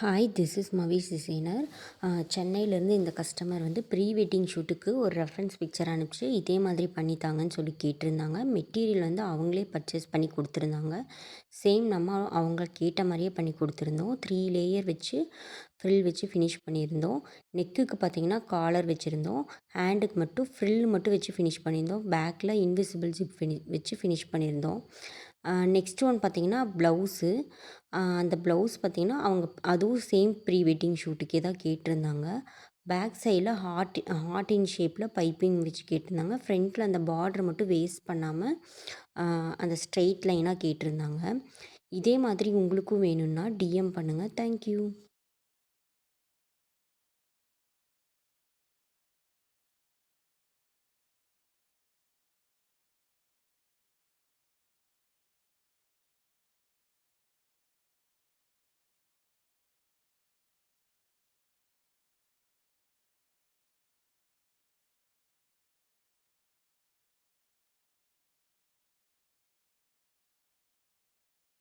Hi, this is Mavish designer. சென்னையிலேருந்து இந்த customer வந்து ப்ரீ வெட்டிங் ஷூட்டுக்கு ஒரு ரெஃபரன்ஸ் பிக்சர் அனுப்பிச்சு இதே மாதிரி பண்ணித்தாங்கன்னு சொல்லி கேட்டிருந்தாங்க. மெட்டீரியல் வந்து அவங்களே பர்ச்சேஸ் பண்ணி கொடுத்துருந்தாங்க. சேம் நம்ம அவங்க கேட்ட மாதிரியே பண்ணி கொடுத்துருந்தோம். 3 லேயர் வச்சு ஃப்ரில் வச்சு ஃபினிஷ் பண்ணியிருந்தோம். நெக்குக்கு பார்த்திங்கன்னா காலர் வச்சுருந்தோம். ஹேண்டுக்கு மட்டும் ஃப்ரில் மட்டும் வச்சு ஃபினிஷ் பண்ணியிருந்தோம். பேக்கில் இன்விசிபிள் ஜிப் வச்சு ஃபினிஷ் பண்ணியிருந்தோம். நெக்ஸ்ட் ஒன் பார்த்திங்கன்னா ப்ளவுஸு. அந்த ப்ளவுஸ் பார்த்திங்கன்னா அவங்க அதுவும் சேம் ப்ரீ வெட்டிங் ஷூட்டுக்கே தான் கேட்டிருந்தாங்க. பேக் சைடில் ஹார்ட் இன் ஷேப்பில் பைப்பிங் வச்சு கேட்டிருந்தாங்க. ஃப்ரண்ட்டில் அந்த பார்டர் மட்டும் வேஸ்ட் பண்ணாமல் அந்த ஸ்ட்ரெயிட் லைனாக கேட்டிருந்தாங்க. இதே மாதிரி உங்களுக்கும் வேணும்னா டிஎம் பண்ணுங்கள். தேங்க்யூ.